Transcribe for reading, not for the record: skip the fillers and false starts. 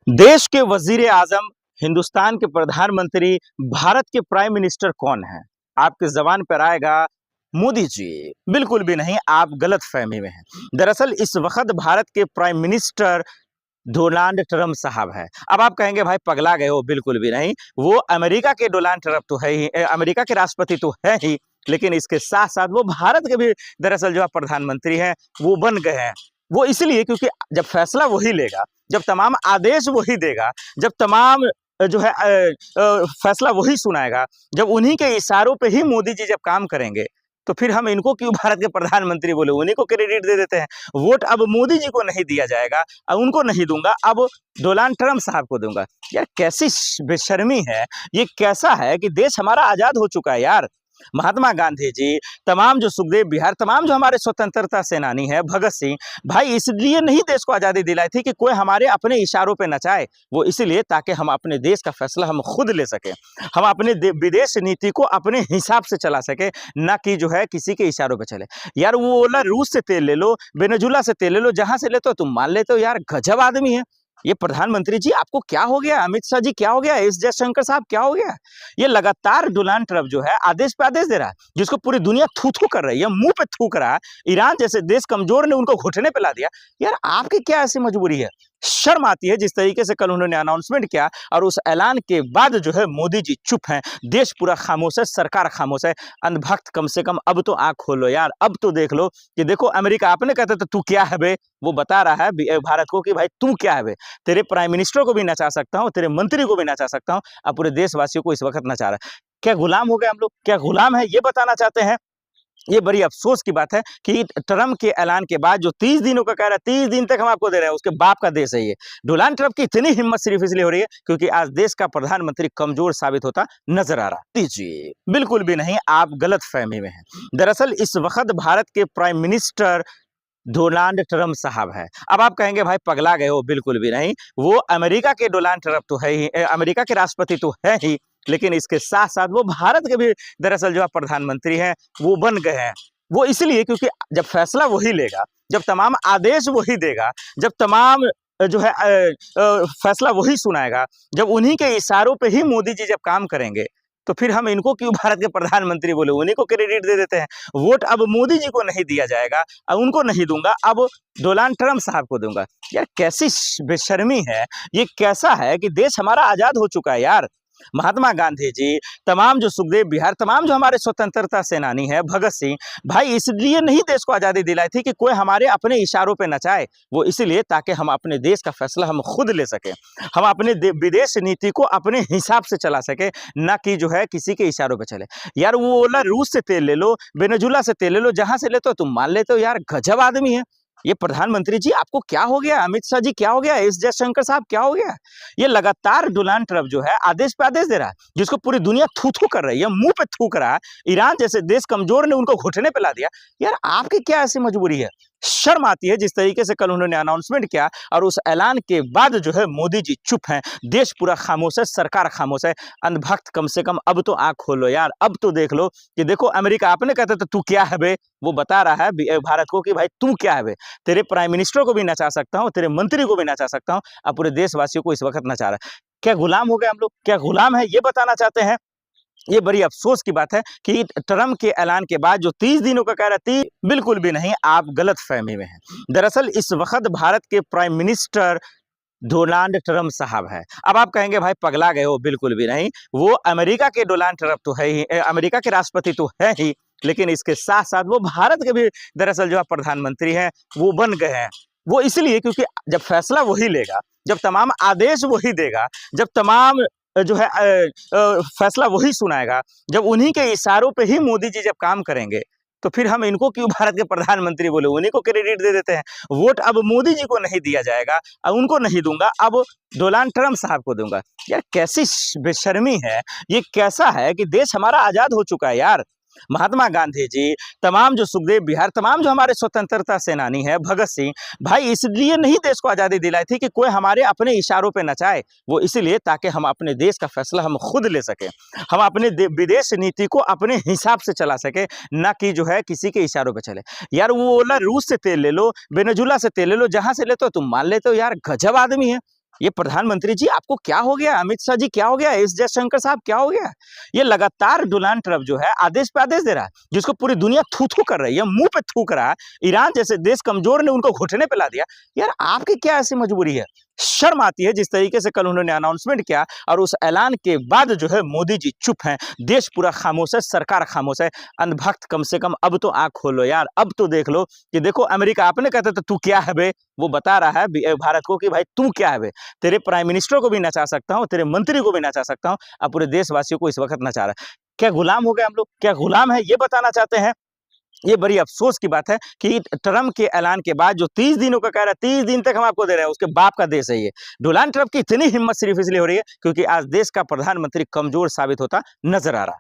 देश के वजीर आजम, हिंदुस्तान के प्रधानमंत्री, भारत के प्राइम मिनिस्टर कौन है? आपके जबान पर आएगा मोदी जी। बिल्कुल भी नहीं, आप गलत फहमी में हैं। दरअसल इस वक्त भारत के प्राइम मिनिस्टर डोनाल्ड ट्रंप साहब है। अब आप कहेंगे भाई पगला गए हो, बिल्कुल भी नहीं। वो अमेरिका के डोनाल्ड ट्रंप तो है ही, अमेरिका के राष्ट्रपति तो है ही, लेकिन इसके साथ साथ वो भारत के भी दरअसल जो है प्रधानमंत्री हैं, वो बन गए हैं। वो इसलिए क्योंकि जब फैसला वही लेगा, जब तमाम आदेश वही देगा, जब तमाम जो है फैसला वही सुनाएगा, जब उन्हीं के इशारों पे ही मोदी जी जब काम करेंगे, तो फिर हम इनको क्यों भारत के प्रधानमंत्री बोले, उन्हीं को क्रेडिट दे देते हैं। वोट अब मोदी जी को नहीं दिया जाएगा, उनको नहीं दूंगा, अब डोनाल्ड ट्रंप साहब को दूंगा। यार कैसी बेशर्मी है, ये कैसा है कि देश हमारा आजाद हो चुका है यार। महात्मा गांधी जी, तमाम जो सुखदेव बिहार, तमाम जो हमारे स्वतंत्रता सेनानी है, भगत सिंह भाई, इसलिए नहीं देश को आजादी दिलाई थी कि कोई हमारे अपने इशारों पे नचाए। वो इसलिए ताकि हम अपने देश का फैसला हम खुद ले सके, हम अपने विदेश नीति को अपने हिसाब से चला सके, ना कि जो है किसी के इशारों पे चले। यार वो बोला रूस से तेल ले लो, वेनेजुला से तेल ले लो, जहां से लेते हो तुम मान लेते हो। यार गजब आदमी है ये प्रधानमंत्री जी। आपको क्या हो गया? अमित शाह जी क्या हो गया? एस जयशंकर साहब क्या हो गया? ये लगातार डोनाल्ड ट्रंप जो है आदेश पे आदेश दे रहा है, जिसको पूरी दुनिया थू थू कर रही है, मुंह पे थूक रहा है। ईरान जैसे देश कमजोर ने उनको घुटने पे ला दिया। यार आपकी क्या ऐसी मजबूरी है? शर्म आती है जिस तरीके से कल उन्होंने अनाउंसमेंट किया, और उस ऐलान के बाद जो है मोदी जी चुप हैं, देश पूरा खामोश है, सरकार खामोश है। अंधभक्त कम से कम अब तो आंख खोलो यार, अब तो देख लो कि देखो अमेरिका आपने कहते तो तू क्या है बे, वो बता रहा है भारत को कि भाई तू क्या है बे। तेरे प्राइम मिनिस्टर को भी नचा सकता हूँ, तेरे मंत्री को भी नचा सकता हूँ, अब पूरे देशवासियों को इस वक्त नचा रहा है। क्या गुलाम हो गए हम लोग? क्या गुलाम है ये बताना चाहते हैं? ये बड़ी अफसोस की बात है कि ट्रंप के ऐलान के बाद जो 30 दिनों का कह रहा है, 30 दिन तक हम आपको दे रहे हैं, उसके बाप का देश है ये। डोनाल्ड ट्रंप की इतनी हिम्मत सिर्फ इसलिए हो रही है क्योंकि आज देश का प्रधानमंत्री कमजोर साबित होता नजर आ रहा। जी बिल्कुल भी नहीं, आप गलत फहमी में हैं। दरअसल इस वक्त भारत के प्राइम मिनिस्टर डोनाल्ड ट्रंप साहब है। अब आप कहेंगे भाई पगला गए हो, बिल्कुल भी नहीं। वो अमेरिका के डोनाल्ड ट्रंप तो है ही, अमेरिका के राष्ट्रपति तो है ही, लेकिन इसके साथ साथ वो भारत के भी दरअसल जो है प्रधानमंत्री हैं, वो बन गए हैं। वो इसलिए क्योंकि जब फैसला वही लेगा, जब तमाम आदेश वही देगा, जब तमाम जो है फैसला वही सुनाएगा, जब उन्हीं के इशारों पे ही मोदी जी जब काम करेंगे, तो फिर हम इनको क्यों भारत के प्रधानमंत्री बोले, उन्हीं को क्रेडिट दे देते हैं। वोट अब मोदी जी को नहीं दिया जाएगा, उनको नहीं दूंगा, अब डोनाल्ड ट्रंप साहब को दूंगा। यार कैसी बेशर्मी है, ये कैसा है कि देश हमारा आजाद हो चुका है यार। महात्मा गांधी जी, तमाम जो सुखदेव बिहार, तमाम जो हमारे स्वतंत्रता सेनानी है, भगत सिंह भाई, इसलिए नहीं देश को आजादी दिलाई थी कि कोई हमारे अपने इशारों पे नचाए। वो इसलिए ताकि हम अपने देश का फैसला हम खुद ले सके, हम अपने विदेश नीति को अपने हिसाब से चला सके, ना कि जो है किसी के इशारों पे चले। यार वो बोला रूस से तेल ले लो, वेनेजुला से तेल ले लो, जहां से लेते हो तुम मान लेते हो। यार गजब आदमी है ये प्रधानमंत्री जी। आपको क्या हो गया? अमित शाह जी क्या हो गया? एस जयशंकर साहब क्या हो गया? ये लगातार डोनाल्ड ट्रंप जो है आदेश पे आदेश दे रहा है, जिसको पूरी दुनिया थू थू कर रही है, मुंह पे थूक रहा है। ईरान जैसे देश कमजोर ने उनको घुटने पे ला दिया। यार आपकी क्या ऐसी मजबूरी है? शर्म आती है जिस तरीके से कल उन्होंने अनाउंसमेंट किया, और उस ऐलान के बाद जो है मोदी जी चुप हैं, देश पूरा खामोश है, सरकार खामोश है। अंधभक्त कम से कम अब तो आंख खोलो यार, अब तो देख लो कि देखो अमेरिका आपने कहते तो तू क्या है बे, वो बता रहा है भारत को कि भाई तू क्या है बे। तेरे प्राइम मिनिस्टर को भी नचा सकता हूँ, तेरे मंत्री को भी नचा सकता हूँ, अब पूरे देशवासियों को इस वक्त नचा रहा है। क्या गुलाम हो गए हम लोग? क्या गुलाम है ये बताना चाहते हैं? ये बड़ी अफसोस की बात है कि ट्रंप के ऐलान के बाद जो 30 दिनों का कह रहा है, बिल्कुल भी नहीं, आप गलत फहमी में हैं। दरअसल इस वक्त भारत के प्राइम मिनिस्टर डोनाल्ड ट्रंप साहब है। अब आप कहेंगे भाई पगला गए हो, बिल्कुल भी नहीं। वो अमेरिका के डोनाल्ड ट्रंप तो है ही, अमेरिका के राष्ट्रपति तो है ही, लेकिन इसके साथ साथ वो भारत के भी दरअसल जो है प्रधानमंत्री हैं, वो बन गए हैं। वो इसलिए क्योंकि जब फैसला वही लेगा, जब तमाम आदेश वही देगा, जब तमाम जो है फैसला वही सुनाएगा, जब उन्हीं के इशारों पे ही मोदी जी जब काम करेंगे, तो फिर हम इनको क्यों भारत के प्रधानमंत्री बोले, उन्हीं को क्रेडिट दे देते हैं। वोट अब मोदी जी को नहीं दिया जाएगा, उनको नहीं दूंगा, अब डोनाल्ड ट्रंप साहब को दूंगा। यार कैसी बेशर्मी है, ये कैसा है कि देश हमारा आजाद हो चुका है यार। महात्मा गांधी जी, तमाम जो सुखदेव बिहार, तमाम जो हमारे स्वतंत्रता सेनानी है, भगत सिंह भाई, इसलिए नहीं देश को आजादी दिलाई थी कि कोई हमारे अपने इशारों पे नचाए। वो इसलिए ताकि हम अपने देश का फैसला हम खुद ले सके, हम अपने विदेश नीति को अपने हिसाब से चला सके, ना कि जो है किसी के इशारों पे चले। यार वो बोला रूस से तेल ले लो, वेनेजुला से तेल ले लो, जहां से लेते हो तुम मान लेते हो। यार गजब आदमी है ये प्रधानमंत्री जी आपको क्या हो गया? अमित शाह जी क्या हो गया? एस जयशंकर साहब क्या हो गया? ये लगातार डोनाल्ड ट्रंप जो है आदेश पे आदेश दे रहा है, जिसको पूरी दुनिया थू-थू कर रही है, मुँह पे थूक रहा है। ईरान जैसे देश कमज़ोर ने उनको घुटने पे ला दिया। यार आपकी क्या ऐसी मजबूरी है? शर्म आती है जिस तरीके से कल उन्होंने अनाउंसमेंट किया और उस ऐलान के बाद जो है मोदी जी चुप हैं, देश पूरा खामोश है, सरकार खामोश है। अंधभक्त कम से कम अब तो आँख खोलो यार, अब तो देख लो कि देखो अमेरिका आपने कहते तो तू क्या है बे? वो बता रहा है भारत को कि भाई तू क्या है बे? तेरे प्राइम मिनिस्टर को भी नचा सकता हूँ, तेरे मंत्री को भी नचा सकता हूँ, अब पूरे देशवासियों को इस वक़्त नचा रहा है। क्या गुलाम हो गए हम लोग? क्या गुलाम है ये बताना चाहते हैं? ये बड़ी अफ़सोस की बात है कि ट्रंप के ऐलान के बाद जो 30 दिनों का कह रहा है 30 दिन तक हम आपको दे रहे हैं, उसके बाप का देश है ये। डोनाल्ड ट्रंप की इतनी हिम्मत सिर्फ़ इसलिए हो रही है क्योंकि आज देश का प्रधानमंत्री कमज़ोर साबित होता नज़र आ रहा है।